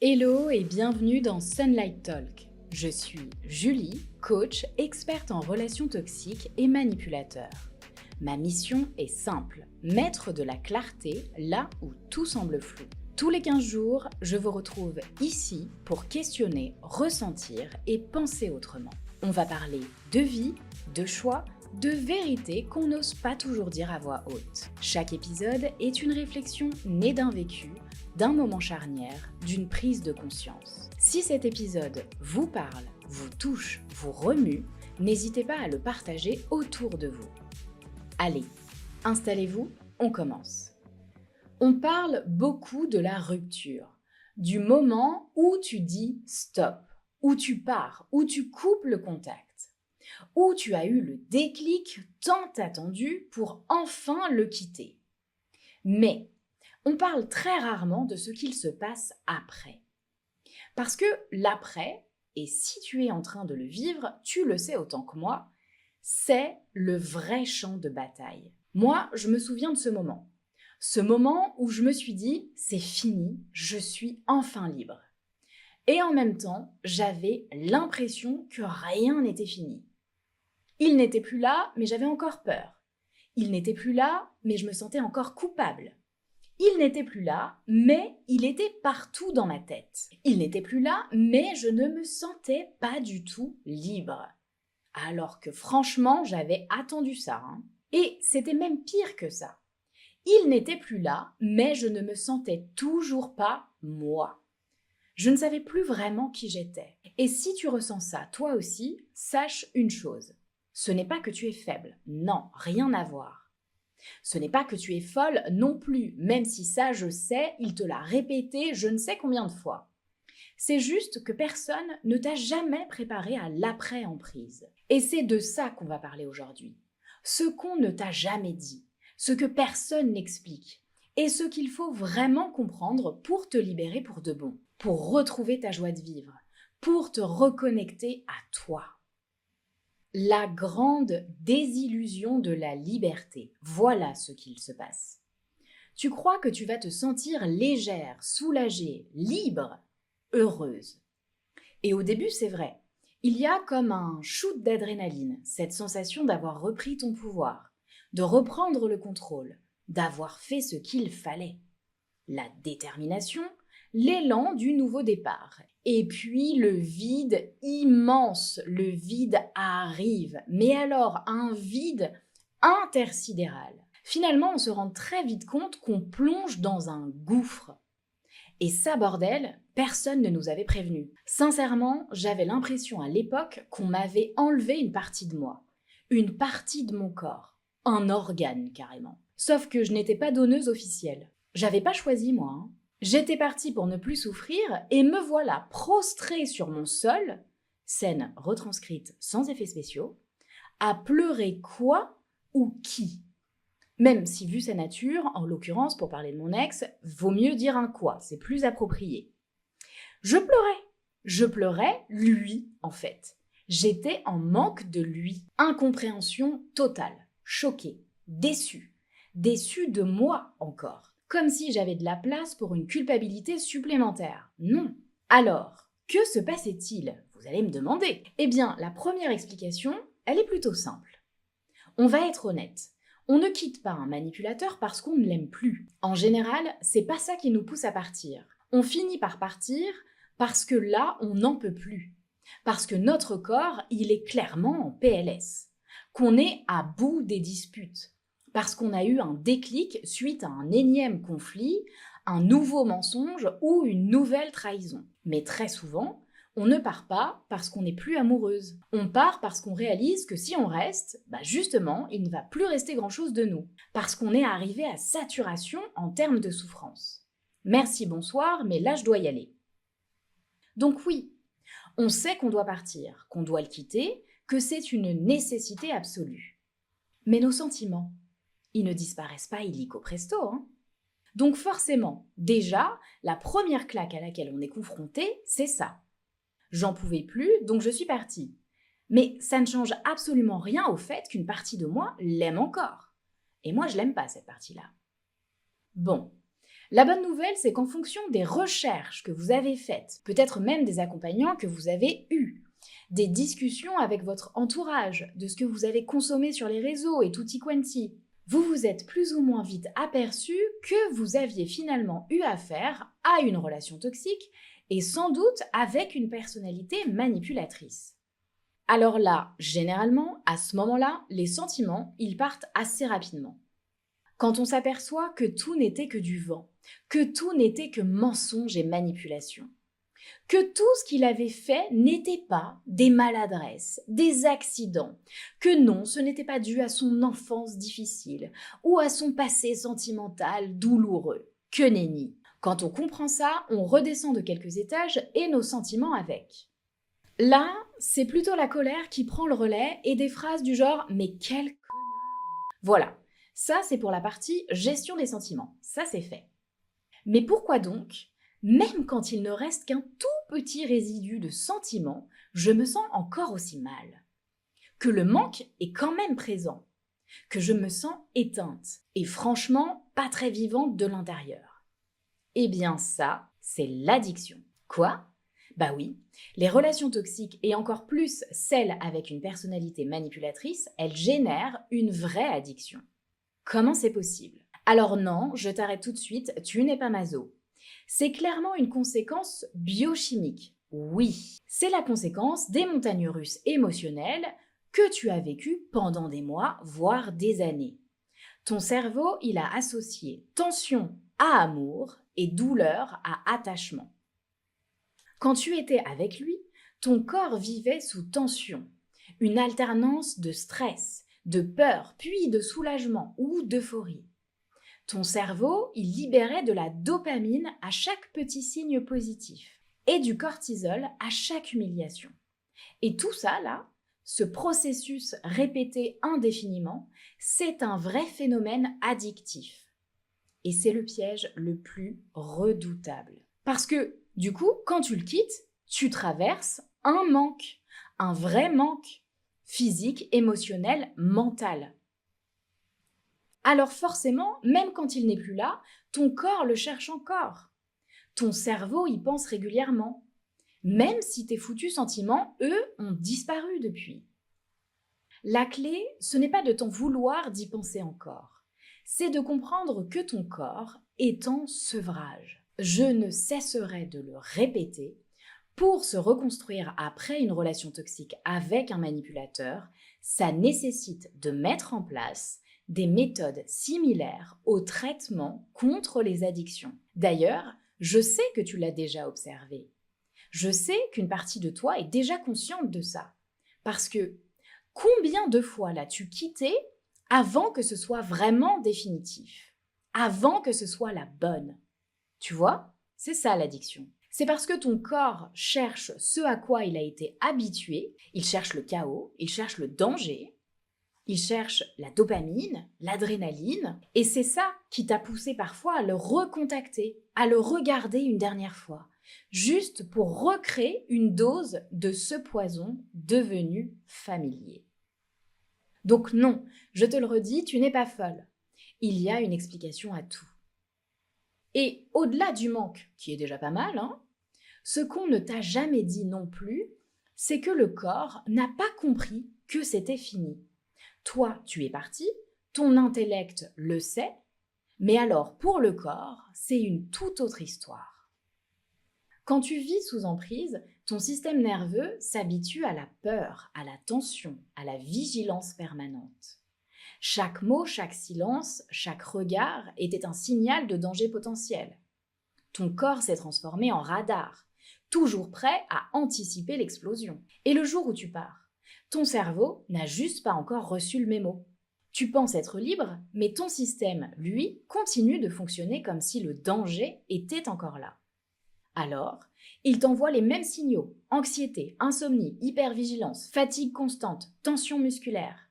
Hello et bienvenue dans Sunlight Talk. Je suis Julie, coach, experte en relations toxiques et manipulateur. Ma mission est simple, mettre de la clarté là où tout semble flou. Tous les 15 jours, je vous retrouve ici pour questionner, ressentir et penser autrement. On va parler de vie, de choix, de vérité qu'on n'ose pas toujours dire à voix haute. Chaque épisode est une réflexion née d'un vécu, d'un moment charnière, d'une prise de conscience. Si cet épisode vous parle, vous touche, vous remue, n'hésitez pas à le partager autour de vous. Allez, installez-vous, on commence. On parle beaucoup de la rupture, du moment où tu dis stop, où tu pars, où tu coupes le contact, où tu as eu le déclic tant attendu pour enfin le quitter. Mais on parle très rarement de ce qu'il se passe après. Parce que l'après, et si tu es en train de le vivre, tu le sais autant que moi, c'est le vrai champ de bataille. Moi, je me souviens de ce moment. Ce moment où je me suis dit, c'est fini, je suis enfin libre. Et en même temps, j'avais l'impression que rien n'était fini. Il n'était plus là, mais j'avais encore peur. Il n'était plus là, mais je me sentais encore coupable. Il n'était plus là, mais il était partout dans ma tête. Il n'était plus là, mais je ne me sentais pas du tout libre. Alors que franchement, j'avais attendu ça. Et c'était même pire que ça. Il n'était plus là, mais je ne me sentais toujours pas moi. Je ne savais plus vraiment qui j'étais. Et si tu ressens ça, toi aussi, sache une chose. Ce n'est pas que tu es faible. Non, rien à voir. Ce n'est pas que tu es folle non plus, même si ça, je sais, il te l'a répété je ne sais combien de fois. C'est juste que personne ne t'a jamais préparé à l'après-emprise. Et c'est de ça qu'on va parler aujourd'hui. Ce qu'on ne t'a jamais dit, ce que personne n'explique, et ce qu'il faut vraiment comprendre pour te libérer pour de bon, pour retrouver ta joie de vivre, pour te reconnecter à toi. La grande désillusion de la liberté, voilà ce qu'il se passe. Tu crois que tu vas te sentir légère, soulagée, libre, heureuse. Et au début, c'est vrai, il y a comme un shoot d'adrénaline, cette sensation d'avoir repris ton pouvoir, de reprendre le contrôle, d'avoir fait ce qu'il fallait. La détermination, l'élan du nouveau départ. Et puis le vide immense, le vide arrive. Mais alors un vide intersidéral. Finalement, on se rend très vite compte qu'on plonge dans un gouffre. Et ça, bordel, personne ne nous avait prévenus. Sincèrement, j'avais l'impression à l'époque qu'on m'avait enlevé une partie de moi. Une partie de mon corps. Un organe, carrément. Sauf que je n'étais pas donneuse officielle. J'avais pas choisi, moi. J'étais partie pour ne plus souffrir et me voilà prostrée sur mon sol, scène retranscrite sans effets spéciaux, à pleurer quoi ou qui. Même si, vu sa nature, en l'occurrence, pour parler de mon ex, vaut mieux dire un quoi, c'est plus approprié. Je pleurais lui, en fait. J'étais en manque de lui. Incompréhension totale, choquée, déçue. Déçue de moi encore. Comme si j'avais de la place pour une culpabilité supplémentaire. Non. Alors, que se passait-il ? Vous allez me demander. Eh bien, la première explication, elle est plutôt simple. On va être honnête. On ne quitte pas un manipulateur parce qu'on ne l'aime plus. En général, c'est pas ça qui nous pousse à partir. On finit par partir parce que là, on n'en peut plus. Parce que notre corps, il est clairement en PLS. Qu'on est à bout des disputes. Parce qu'on a eu un déclic suite à un énième conflit, un nouveau mensonge ou une nouvelle trahison. Mais très souvent, on ne part pas parce qu'on n'est plus amoureuse. On part parce qu'on réalise que si on reste, justement, il ne va plus rester grand-chose de nous. Parce qu'on est arrivé à saturation en termes de souffrance. Merci, bonsoir, mais là je dois y aller. Donc oui, on sait qu'on doit partir, qu'on doit le quitter, que c'est une nécessité absolue. Mais nos sentiments, ils ne disparaissent pas illico presto. Donc forcément, déjà, la première claque à laquelle on est confronté, c'est ça. J'en pouvais plus, donc je suis partie. Mais ça ne change absolument rien au fait qu'une partie de moi l'aime encore. Et moi, je l'aime pas, cette partie-là. Bon, La bonne nouvelle, c'est qu'en fonction des recherches que vous avez faites, peut-être même des accompagnants que vous avez eus, des discussions avec votre entourage, de ce que vous avez consommé sur les réseaux et tutti quanti, vous vous êtes plus ou moins vite aperçu que vous aviez finalement eu affaire à une relation toxique et sans doute avec une personnalité manipulatrice. Alors là, généralement, à ce moment-là, les sentiments, ils partent assez rapidement. Quand on s'aperçoit que tout n'était que du vent, que tout n'était que mensonge et manipulation, que tout ce qu'il avait fait n'était pas des maladresses, des accidents, que non, ce n'était pas dû à son enfance difficile ou à son passé sentimental douloureux. Que nenni! Quand on comprend ça, on redescend de quelques étages et nos sentiments avec. Là, c'est plutôt la colère qui prend le relais et des phrases du genre « mais quel connard !» Voilà, ça c'est pour la partie gestion des sentiments, ça c'est fait. Mais pourquoi donc, même quand il ne reste qu'un tout petit résidu de sentiments, je me sens encore aussi mal? Que le manque est quand même présent, que je me sens éteinte et franchement pas très vivante de l'intérieur. Eh bien ça, c'est l'addiction. Quoi ? Bah oui, les relations toxiques et encore plus celles avec une personnalité manipulatrice, elles génèrent une vraie addiction. Comment c'est possible ? Alors non, je t'arrête tout de suite, tu n'es pas maso. C'est clairement une conséquence biochimique. Oui, c'est la conséquence des montagnes russes émotionnelles que tu as vécues pendant des mois, voire des années. Ton cerveau, il a associé tension à amour et douleur à attachement. Quand tu étais avec lui, ton corps vivait sous tension, une alternance de stress, de peur, puis de soulagement ou d'euphorie. Ton cerveau, il libérait de la dopamine à chaque petit signe positif et du cortisol à chaque humiliation. Et tout ça, là, ce processus répété indéfiniment, c'est un vrai phénomène addictif. Et c'est le piège le plus redoutable. Parce que, du coup, quand tu le quittes, tu traverses un manque, un vrai manque, physique, émotionnel, mental. Alors forcément, même quand il n'est plus là, ton corps le cherche encore. Ton cerveau y pense régulièrement. Même si tes foutus sentiments, eux, ont disparu depuis. La clé, ce n'est pas de t'en vouloir d'y penser encore. C'est de comprendre que ton corps est en sevrage. Je ne cesserai de le répéter. Pour se reconstruire après une relation toxique avec un manipulateur, ça nécessite de mettre en place des méthodes similaires au traitement contre les addictions. D'ailleurs, je sais que tu l'as déjà observé. Je sais qu'une partie de toi est déjà consciente de ça. Parce que combien de fois l'as-tu quitté avant que ce soit vraiment définitif? Avant que ce soit la bonne? Tu vois, c'est ça l'addiction. C'est parce que ton corps cherche ce à quoi il a été habitué, il cherche le chaos, il cherche le danger, il cherche la dopamine, l'adrénaline, et c'est ça qui t'a poussé parfois à le recontacter, à le regarder une dernière fois, juste pour recréer une dose de ce poison devenu familier. Donc non, je te le redis, tu n'es pas folle. Il y a une explication à tout. Et au-delà du manque, qui est déjà pas mal, ce qu'on ne t'a jamais dit non plus, c'est que le corps n'a pas compris que c'était fini. Toi, tu es parti, ton intellect le sait, mais alors pour le corps, c'est une toute autre histoire. Quand tu vis sous emprise, ton système nerveux s'habitue à la peur, à la tension, à la vigilance permanente. Chaque mot, chaque silence, chaque regard était un signal de danger potentiel. Ton corps s'est transformé en radar, toujours prêt à anticiper l'explosion. Et le jour où tu pars, ton cerveau n'a juste pas encore reçu le mémo. Tu penses être libre, mais ton système, lui, continue de fonctionner comme si le danger était encore là. Alors, il t'envoie les mêmes signaux: anxiété, insomnie, hypervigilance, fatigue constante, tension musculaire.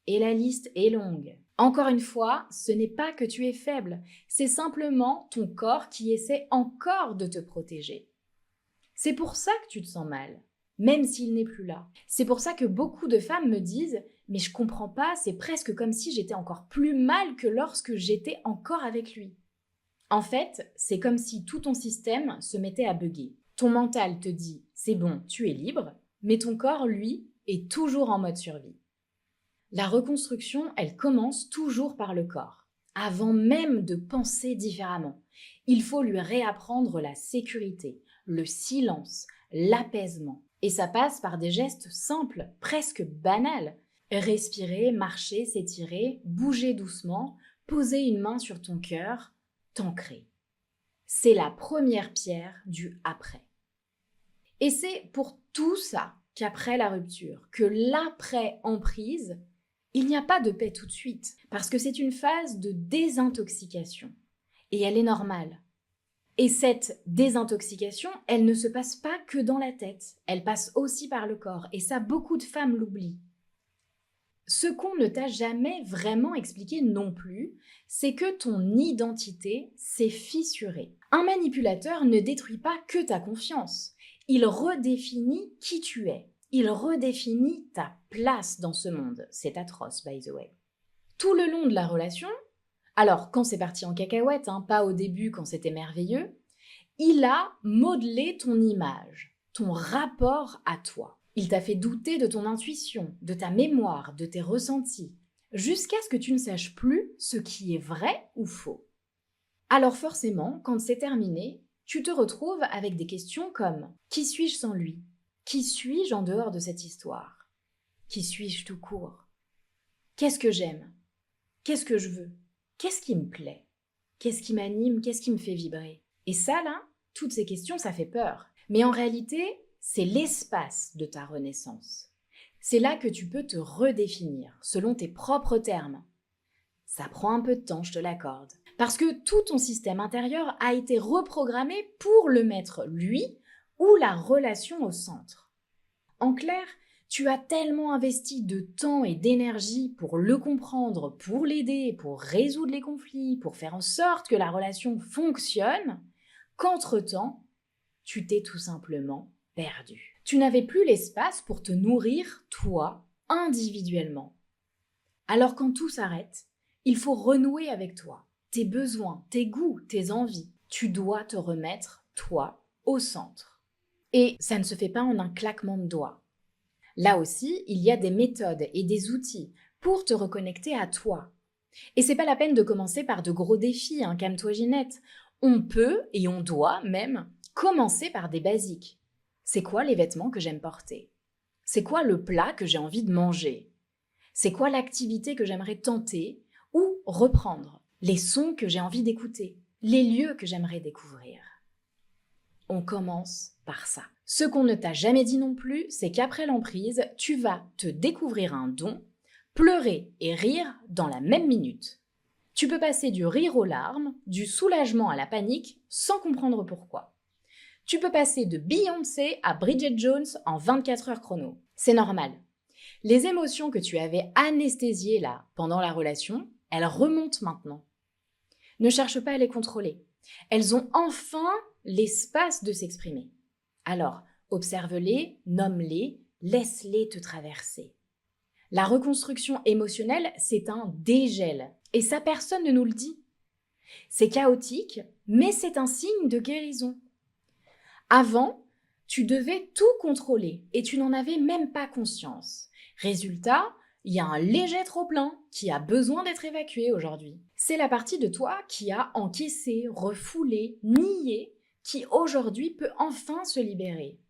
Et la liste est longue. Encore une fois, ce n'est pas que tu es faible, c'est simplement ton corps qui essaie encore de te protéger. C'est pour ça que tu te sens mal, même s'il n'est plus là. C'est pour ça que beaucoup de femmes me disent « mais je comprends pas, c'est presque comme si j'étais encore plus mal que lorsque j'étais encore avec lui ». En fait, c'est comme si tout ton système se mettait à bugger. Ton mental te dit « c'est bon, tu es libre », mais ton corps, lui, est toujours en mode survie. La reconstruction, elle commence toujours par le corps, avant même de penser différemment. Il faut lui réapprendre la sécurité, le silence, l'apaisement. Et ça passe par des gestes simples, presque banals. Respirer, marcher, s'étirer, bouger doucement, poser une main sur ton cœur, t'ancrer. C'est la première pierre du après. Et c'est pour tout ça qu'après la rupture, que l'après-emprise, il n'y a pas de paix tout de suite, parce que c'est une phase de désintoxication. Et elle est normale. Et cette désintoxication, elle ne se passe pas que dans la tête, elle passe aussi par le corps, et ça, beaucoup de femmes l'oublient. Ce qu'on ne t'a jamais vraiment expliqué non plus, c'est que ton identité s'est fissurée. Un manipulateur ne détruit pas que ta confiance, il redéfinit qui tu es. Il redéfinit ta place dans ce monde. C'est atroce, by the way. Tout le long de la relation, alors quand c'est parti en cacahuète, pas au début quand c'était merveilleux, il a modelé ton image, ton rapport à toi. Il t'a fait douter de ton intuition, de ta mémoire, de tes ressentis, jusqu'à ce que tu ne saches plus ce qui est vrai ou faux. Alors forcément, quand c'est terminé, tu te retrouves avec des questions comme « Qui suis-je sans lui ? Qui suis-je en dehors de cette histoire ? Qui suis-je tout court ? Qu'est-ce que j'aime ? Qu'est-ce que je veux ? Qu'est-ce qui me plaît ? Qu'est-ce qui m'anime ? Qu'est-ce qui me fait vibrer ? Et ça, là, toutes ces questions, ça fait peur. Mais en réalité, c'est l'espace de ta renaissance. C'est là que tu peux te redéfinir, selon tes propres termes. Ça prend un peu de temps, je te l'accorde. Parce que tout ton système intérieur a été reprogrammé pour le mettre, lui, ou la relation au centre. En clair, tu as tellement investi de temps et d'énergie pour le comprendre, pour l'aider, pour résoudre les conflits, pour faire en sorte que la relation fonctionne, qu'entre-temps, tu t'es tout simplement perdu. Tu n'avais plus l'espace pour te nourrir, toi, individuellement. Alors quand tout s'arrête, il faut renouer avec toi, tes besoins, tes goûts, tes envies. Tu dois te remettre, toi, au centre. Et ça ne se fait pas en un claquement de doigts. Là aussi, il y a des méthodes et des outils pour te reconnecter à toi. Et c'est pas la peine de commencer par de gros défis, calme-toi Ginette. On peut, et on doit même, commencer par des basiques. C'est quoi les vêtements que j'aime porter ? C'est quoi le plat que j'ai envie de manger ? C'est quoi l'activité que j'aimerais tenter ou reprendre ? Les sons que j'ai envie d'écouter ? Les lieux que j'aimerais découvrir ? On commence par ça. Ce qu'on ne t'a jamais dit non plus, c'est qu'après l'emprise, tu vas te découvrir un don, pleurer et rire dans la même minute. Tu peux passer du rire aux larmes, du soulagement à la panique, sans comprendre pourquoi. Tu peux passer de Beyoncé à Bridget Jones en 24 heures chrono. C'est normal. Les émotions que tu avais anesthésiées là, pendant la relation, elles remontent maintenant. Ne cherche pas à les contrôler. Elles ont enfin l'espace de s'exprimer. Alors, observe-les, nomme-les, laisse-les te traverser. La reconstruction émotionnelle, c'est un dégel. Et ça, personne ne nous le dit. C'est chaotique, mais c'est un signe de guérison. Avant, tu devais tout contrôler et tu n'en avais même pas conscience. Résultat, il y a un léger trop-plein qui a besoin d'être évacué aujourd'hui. C'est la partie de toi qui a encaissé, refoulé, nié, qui aujourd'hui peut enfin se libérer.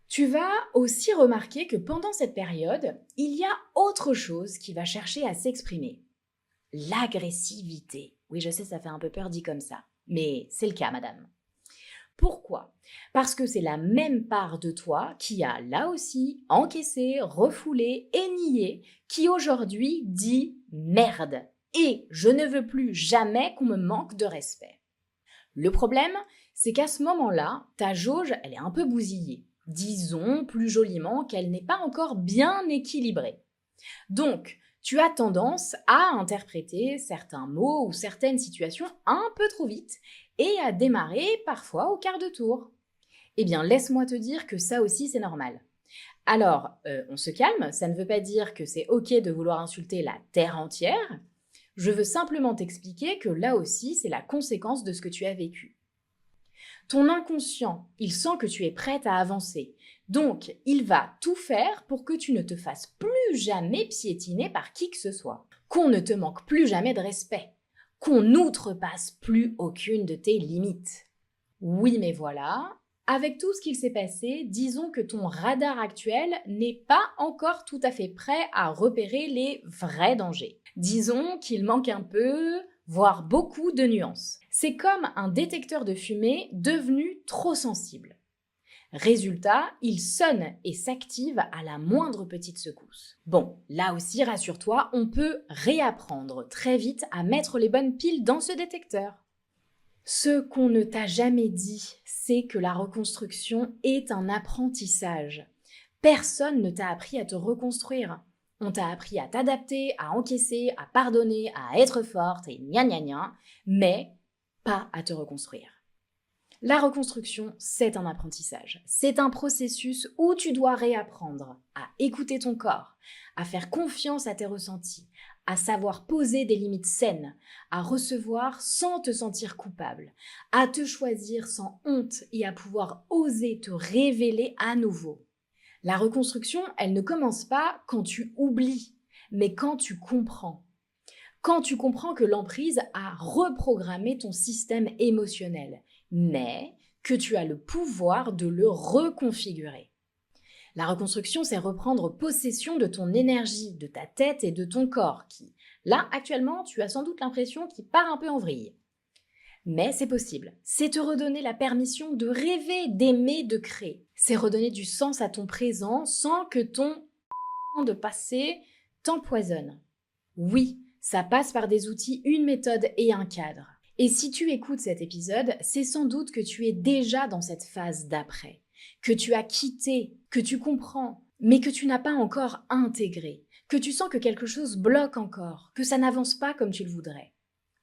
Tu vas aussi remarquer que pendant cette période, il y a autre chose qui va chercher à s'exprimer. L'agressivité. Oui, je sais, ça fait un peu peur dit comme ça, mais c'est le cas, madame. Pourquoi ? Parce que c'est la même part de toi qui a là aussi encaissé, refoulé et nié, qui aujourd'hui dit « merde » et « je ne veux plus jamais qu'on me manque de respect ». Le problème, c'est qu'à ce moment-là, ta jauge, elle est un peu bousillée. Disons plus joliment qu'elle n'est pas encore bien équilibrée. Donc, tu as tendance à interpréter certains mots ou certaines situations un peu trop vite et à démarrer parfois au quart de tour. Eh bien, laisse-moi te dire que ça aussi, c'est normal. Alors, on se calme, ça ne veut pas dire que c'est ok de vouloir insulter la terre entière. Je veux simplement t'expliquer que là aussi, c'est la conséquence de ce que tu as vécu. Ton inconscient, il sent que tu es prête à avancer. Donc, il va tout faire pour que tu ne te fasses plus jamais piétiner par qui que ce soit. Qu'on ne te manque plus jamais de respect. Qu'on n'outrepasse plus aucune de tes limites. Oui, mais voilà, avec tout ce qu'il s'est passé, disons que ton radar actuel n'est pas encore tout à fait prêt à repérer les vrais dangers. Disons qu'il manque un peu, voire beaucoup de nuances. C'est comme un détecteur de fumée devenu trop sensible. Résultat, il sonne et s'active à la moindre petite secousse. Bon, là aussi, rassure-toi, on peut réapprendre très vite à mettre les bonnes piles dans ce détecteur. Ce qu'on ne t'a jamais dit, c'est que la reconstruction est un apprentissage. Personne ne t'a appris à te reconstruire. On t'a appris à t'adapter, à encaisser, à pardonner, à être forte et gna gna gna, mais pas à te reconstruire. La reconstruction, c'est un apprentissage. C'est un processus où tu dois réapprendre à écouter ton corps, à faire confiance à tes ressentis, à savoir poser des limites saines, à recevoir sans te sentir coupable, à te choisir sans honte et à pouvoir oser te révéler à nouveau. La reconstruction, elle ne commence pas quand tu oublies, mais quand tu comprends. Quand tu comprends que l'emprise a reprogrammé ton système émotionnel, mais que tu as le pouvoir de le reconfigurer. La reconstruction, c'est reprendre possession de ton énergie, de ta tête et de ton corps qui, là, actuellement, tu as sans doute l'impression qu'il part un peu en vrille. Mais c'est possible. C'est te redonner la permission de rêver, d'aimer, de créer. C'est redonner du sens à ton présent sans que ton de passé t'empoisonne. Oui, ça passe par des outils, une méthode et un cadre. Et si tu écoutes cet épisode, c'est sans doute que tu es déjà dans cette phase d'après, que tu as quitté, que tu comprends, mais que tu n'as pas encore intégré, que tu sens que quelque chose bloque encore, que ça n'avance pas comme tu le voudrais.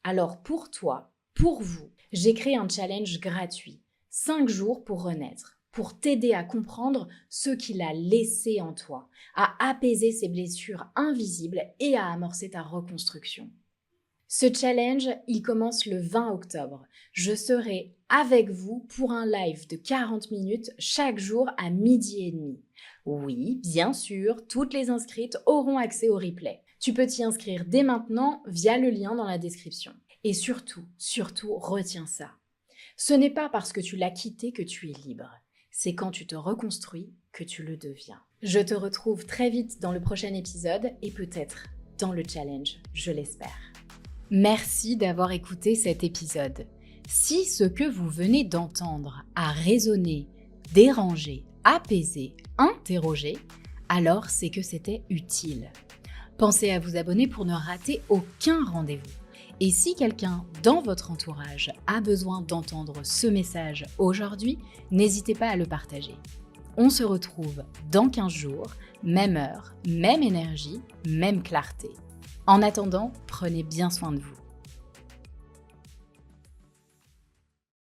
Alors pour toi, pour vous, j'ai créé un challenge gratuit, 5 jours pour renaître, pour t'aider à comprendre ce qu'il a laissé en toi, à apaiser ces blessures invisibles et à amorcer ta reconstruction. Ce challenge, il commence le 20 octobre. Je serai avec vous pour un live de 40 minutes chaque jour à 12h30. Oui, bien sûr, toutes les inscrites auront accès au replay. Tu peux t'y inscrire dès maintenant via le lien dans la description. Et surtout, retiens ça. Ce n'est pas parce que tu l'as quitté que tu es libre. C'est quand tu te reconstruis que tu le deviens. Je te retrouve très vite dans le prochain épisode et peut-être dans le challenge, je l'espère. Merci d'avoir écouté cet épisode. Si ce que vous venez d'entendre a résonné, dérangé, apaisé, interrogé, alors c'est que c'était utile. Pensez à vous abonner pour ne rater aucun rendez-vous. Et si quelqu'un dans votre entourage a besoin d'entendre ce message aujourd'hui, n'hésitez pas à le partager. On se retrouve dans 15 jours, même heure, même énergie, même clarté. En attendant, prenez bien soin de vous.